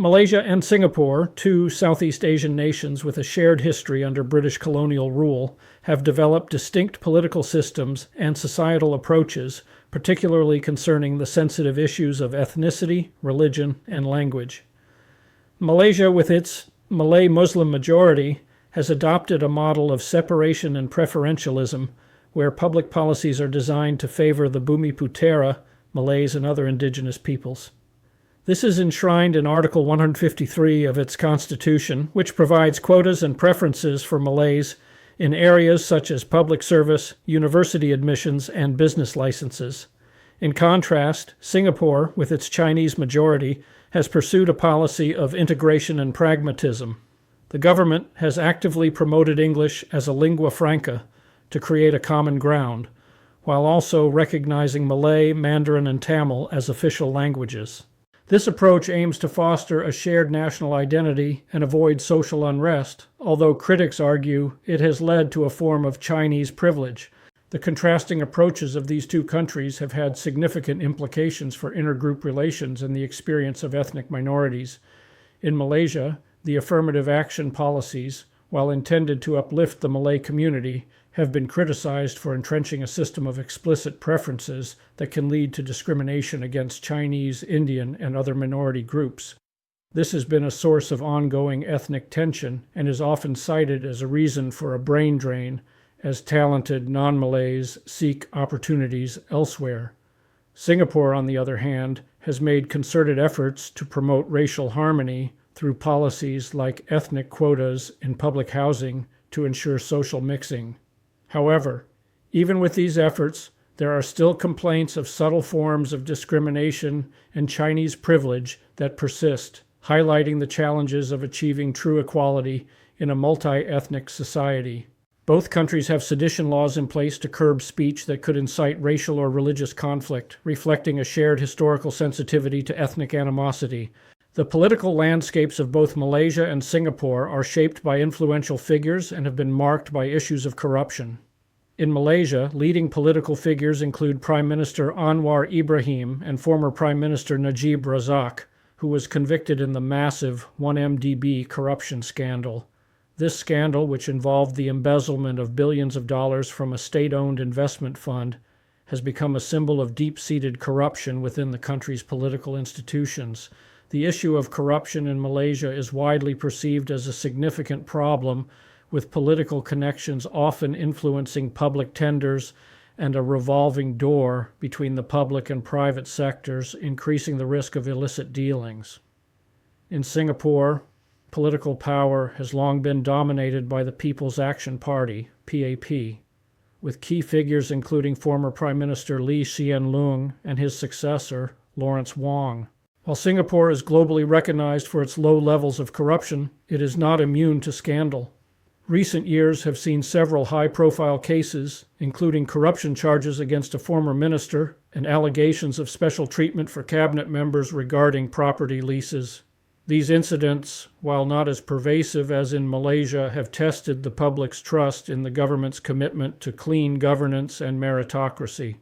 Malaysia and Singapore, two Southeast Asian nations with a shared history under British colonial rule, have developed distinct political systems and societal approaches, particularly concerning the sensitive issues of ethnicity, religion, and language. Malaysia, with its Malay Muslim majority, has adopted a model of separation and preferentialism, where public policies are designed to favor the Bumi Putera, Malays, and other indigenous peoples. This is enshrined in Article 153 of its constitution, which provides quotas and preferences for Malays in areas such as public service, university admissions, and business licenses. In contrast, Singapore, with its Chinese majority, has pursued a policy of integration and pragmatism. The government has actively promoted English as a lingua franca to create a common ground, while also recognizing Malay, Mandarin, and Tamil as official languages. This approach aims to foster a shared national identity and avoid social unrest, although critics argue it has led to a form of Chinese privilege. The contrasting approaches of these two countries have had significant implications for intergroup relations and the experience of ethnic minorities. In Malaysia, the affirmative action policies, while intended to uplift the Malay community, have been criticized for entrenching a system of explicit preferences that can lead to discrimination against Chinese, Indian, and other minority groups. This has been a source of ongoing ethnic tension and is often cited as a reason for a brain drain, as talented non-Malays seek opportunities elsewhere. Singapore, on the other hand, has made concerted efforts to promote racial harmony through policies like ethnic quotas in public housing to ensure social mixing. However, even with these efforts, there are still complaints of subtle forms of discrimination and Chinese privilege that persist, highlighting the challenges of achieving true equality in a multi-ethnic society. Both countries have sedition laws in place to curb speech that could incite racial or religious conflict, reflecting a shared historical sensitivity to ethnic animosity. The political landscapes of both Malaysia and Singapore are shaped by influential figures and have been marked by issues of corruption. In Malaysia, leading political figures include Prime Minister Anwar Ibrahim and former Prime Minister Najib Razak, who was convicted in the massive 1MDB corruption scandal. This scandal, which involved the embezzlement of billions of dollars from a state-owned investment fund, has become a symbol of deep-seated corruption within the country's political institutions. The issue of corruption in Malaysia is widely perceived as a significant problem, with political connections often influencing public tenders and a revolving door between the public and private sectors, increasing the risk of illicit dealings. In Singapore, political power has long been dominated by the People's Action Party, PAP, with key figures including former Prime Minister Lee Hsien Loong and his successor, Lawrence Wong. While Singapore is globally recognized for its low levels of corruption, it is not immune to scandal. Recent years have seen several high-profile cases, including corruption charges against a former minister and allegations of special treatment for cabinet members regarding property leases. These incidents, while not as pervasive as in Malaysia, have tested the public's trust in the government's commitment to clean governance and meritocracy.